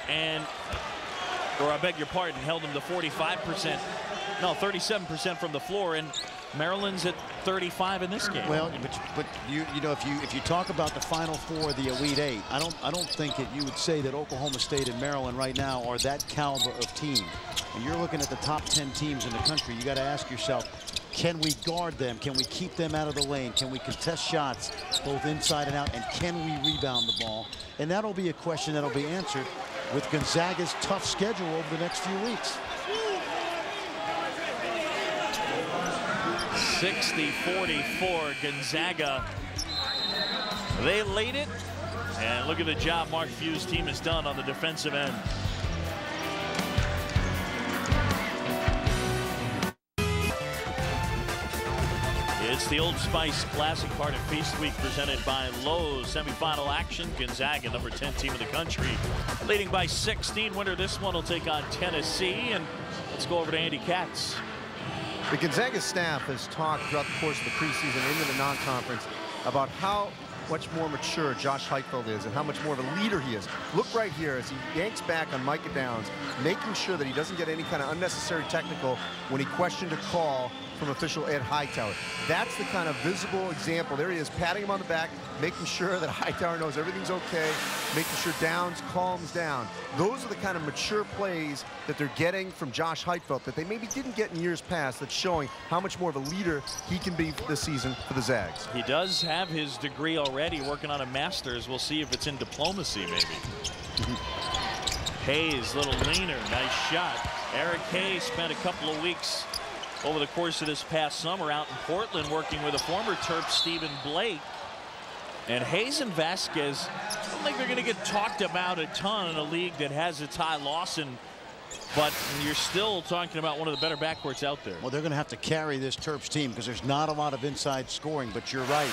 or I beg your pardon, held them to 45%. No, 37% from the floor, and Maryland's at 35 in this game. Well, but you know, if you talk about the Final Four, the Elite Eight, I don't think that you would say that Oklahoma State and Maryland right now are that caliber of team. And you're looking at the top 10 teams in the country. You got to ask yourself, can we guard them? Can we keep them out of the lane? Can we contest shots both inside and out? And can we rebound the ball? And that'll be a question that'll be answered with Gonzaga's tough schedule over the next few weeks. 60-44 Gonzaga. They laid it, and look at the job Mark Few's team has done on the defensive end. It's the Old Spice Classic part of Feast Week presented by Lowe's. Semifinal action. Gonzaga, number 10 team in the country, leading by 16. Winner this one will take on Tennessee. And let's go over to Andy Katz. The Gonzaga staff has talked throughout the course of the preseason into the non-conference about how much more mature Josh Heitfeld is and how much more of a leader he is. Look right here as he yanks back on Micah Downs, making sure that he doesn't get any kind of unnecessary technical when he questioned a call from official Ed Hightower. That's the kind of visible example. There he is, patting him on the back, making sure that Hightower knows everything's okay, making sure Downs calms down. Those are the kind of mature plays that they're getting from Josh Heitfeld that they maybe didn't get in years past. That's showing how much more of a leader he can be this season for the Zags. He does have his degree already, working on a master's. We'll see if it's in diplomacy, maybe. Hayes, little leaner, nice shot. Eric Hayes spent a couple of weeks over the course of this past summer out in Portland working with a former Terp, Stephen Blake. And Hayes and Vasquez, I don't think they're going to get talked about a ton in a league that has a Ty Lawson, but you're still talking about one of the better backcourts out there. Well, they're going to have to carry this Terps team because there's not a lot of inside scoring, but you're right.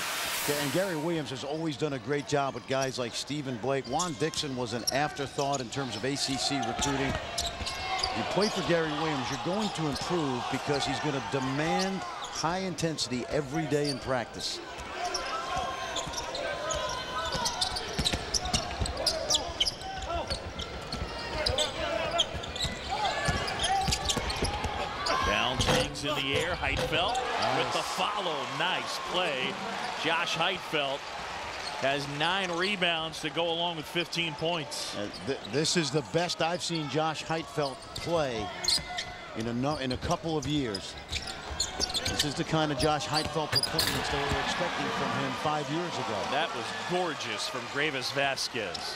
And Gary Williams has always done a great job with guys like Stephen Blake. Juan Dixon was an afterthought in terms of ACC recruiting. You play for Gary Williams, you're going to improve because he's going to demand high intensity every day in practice. Down things in the air. Heitfeld with the follow. Nice play. Josh Heitfeld has 9 rebounds to go along with 15 points. This is the best I've seen Josh Heitfeld play in a couple of years. This is the kind of Josh Heitfeld performance they were expecting from him 5 years ago. That was gorgeous from Gravis Vasquez.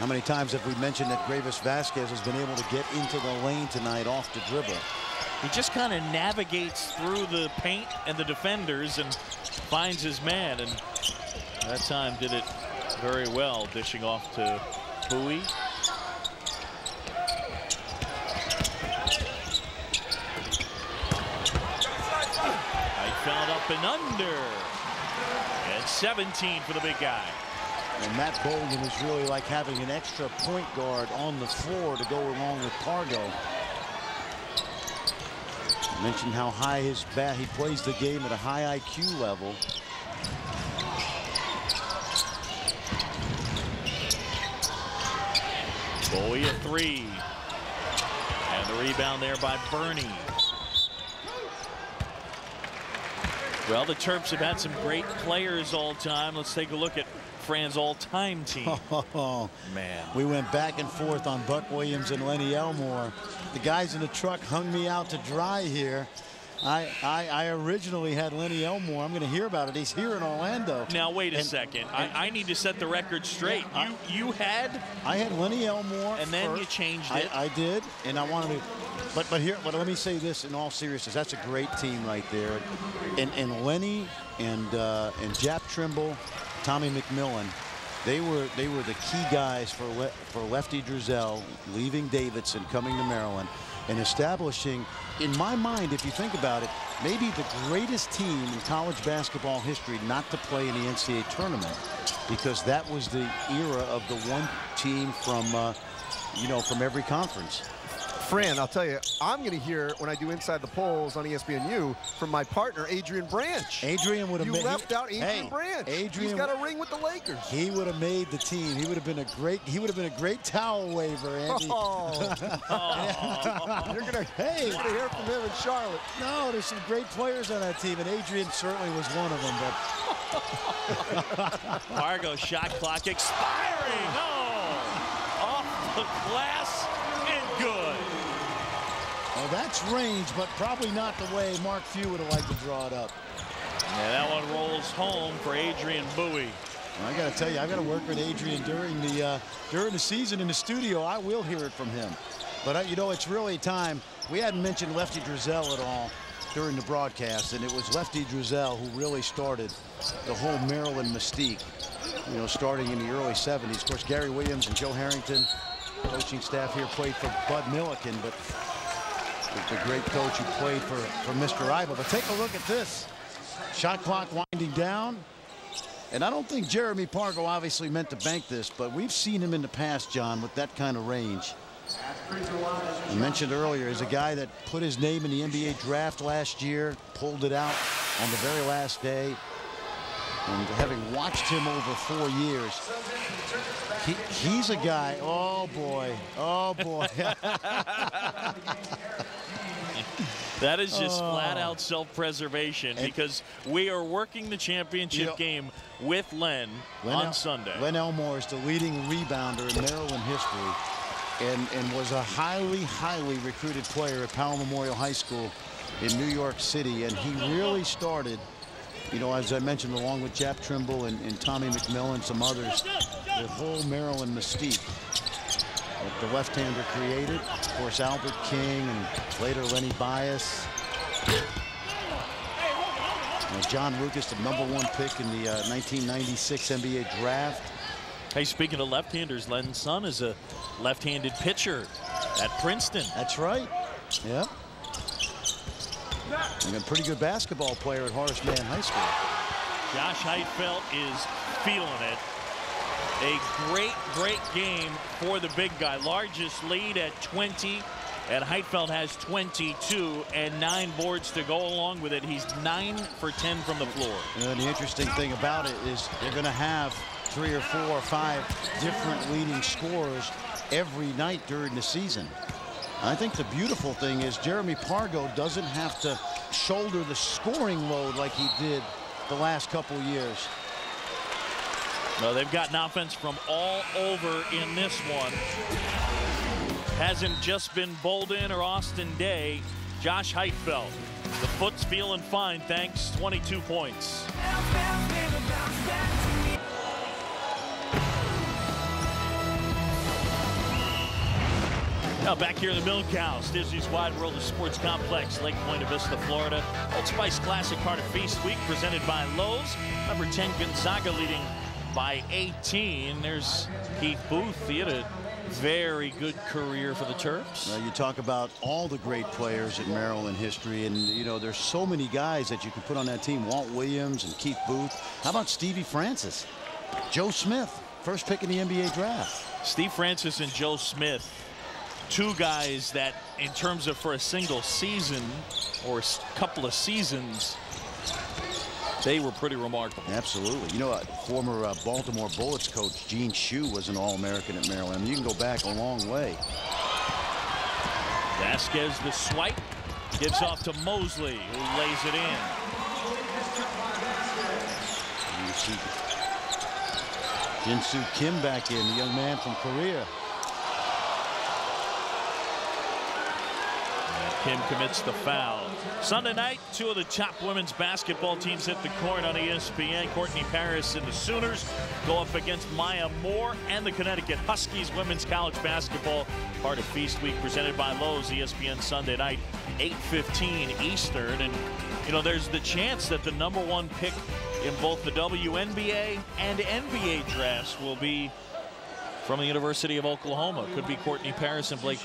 How many times have we mentioned that Gravis Vasquez has been able to get into the lane tonight off the dribble? He just kind of navigates through the paint and the defenders and finds his man, and that time did it very well, dishing off to Bowie. Heitfeld up and under. And 17 for the big guy. And Matt Bolden is really like having an extra point guard on the floor to go along with Pargo. I mentioned how high his bat, he plays the game at a high IQ level. Bowie a 3. And the rebound there by Burney. Well, the Terps have had some great players all time. Let's take a look at Fran's all-time team. Oh, man. We went back and forth on Buck Williams and Lenny Elmore. The guys in the truck hung me out to dry here. I originally had Lenny Elmore. I'm going to hear about it. He's here in Orlando. Now, wait a second. I need to set the record straight. Yeah, I had Lenny Elmore. And then you changed it. I did, and I wanted to. But let me say this in all seriousness. That's a great team right there. And Lenny and Jap Trimble, Tommy McMillan, they were the key guys for Lefty Drizel leaving Davidson, coming to Maryland, and establishing, in my mind, if you think about it, maybe the greatest team in college basketball history not to play in the NCAA tournament, because that was the era of the one team from, from every conference. Fran, I'll tell you, I'm going to hear when I do Inside the Polls on ESPNU from my partner, Adrian Branch. Adrian would have You left out Adrian Branch. Adrian, he's got a ring with the Lakers. He would have made the team. He would have been a great towel waver, Andy. Oh. You're going to hear from him in Charlotte. No, there's some great players on that team, and Adrian certainly was one of them. But Pargo shot clock expiring. Oh, off the glass and good. Well, that's range, but probably not the way Mark Few would have liked to draw it up. Yeah, that one rolls home for Adrian Bowie. I got to tell you, I got to work with Adrian during the season in the studio. I will hear it from him. But you know, it's really time. We hadn't mentioned Lefty Drizel at all during the broadcast, and it was Lefty Drizel who really started the whole Maryland mystique. You know, starting in the early 70s. Of course, Gary Williams and Joe Harrington, coaching staff here, played for Bud Milliken, but the great coach who played for Mr. Iba. But take a look at this. Shot clock winding down. And I don't think Jeremy Pargo obviously meant to bank this, but we've seen him in the past, John, with that kind of range. I mentioned earlier, he's a guy that put his name in the NBA draft last year, pulled it out on the very last day. And having watched him over 4 years, he's a guy, oh boy. That is just flat-out self-preservation, because we are working the championship game with Len on Sunday. Len Elmore is the leading rebounder in Maryland history, and was a highly recruited player at Powell Memorial High School in New York City. And he really started, you know, as I mentioned, along with Jap Trimble and Tommy McMillan, some others, the whole Maryland mystique that the left-hander created. Of course, Albert King and later Lenny Bias. John Lucas, the #1 pick in the 1996 NBA draft. Hey, speaking of left-handers, Len's son is a left-handed pitcher at Princeton. That's right. Yeah. And a pretty good basketball player at Horace Mann High School. Josh Heitfeld is feeling it. A great game for the big guy. Largest lead at 20, and Heitfeld has 22 and 9 boards to go along with it. He's 9 for 10 from the floor. And the interesting thing about it is they're going to have 3 or 4 or 5 different leading scorers every night during the season. I think the beautiful thing is Jeremy Pargo doesn't have to shoulder the scoring load like he did the last couple years. No, they've gotten offense from all over in this one. Hasn't just been Bolden or Austin Day. Josh Heitfeld. The foot's feeling fine, thanks. 22 points. Now back here in the Milk House, Disney's Wide World of Sports Complex, Lake Buena Vista, Florida. Old Spice Classic Card of Feast Week presented by Lowe's. Number 10 Gonzaga leading by 18. There's Keith Booth. He had a very good career for the Terps. You talk about all the great players in Maryland history, and you know there's so many guys that you can put on that team. Walt Williams and Keith Booth. How about Stevie Francis? Joe Smith, first pick in the NBA draft. Steve Francis and Joe Smith, two guys that in terms of for a single season or a couple of seasons, they were pretty remarkable. Absolutely. You know, former Baltimore Bullets coach Gene Shue was an All-American at Maryland. I mean, you can go back a long way. Vasquez the swipe, gives off to Mosley, who lays it in. You see Jinsu Kim back in, the young man from Korea. Kim commits the foul. Sunday night, 2 of the top women's basketball teams hit the court on ESPN. Courtney Paris and the Sooners go up against Maya Moore and the Connecticut Huskies. Women's college basketball, part of Feast Week, presented by Lowe's. ESPN Sunday night, 8:15 Eastern. And, you know, there's the chance that the #1 pick in both the WNBA and NBA drafts will be from the University of Oklahoma. Could be Courtney Paris and Blake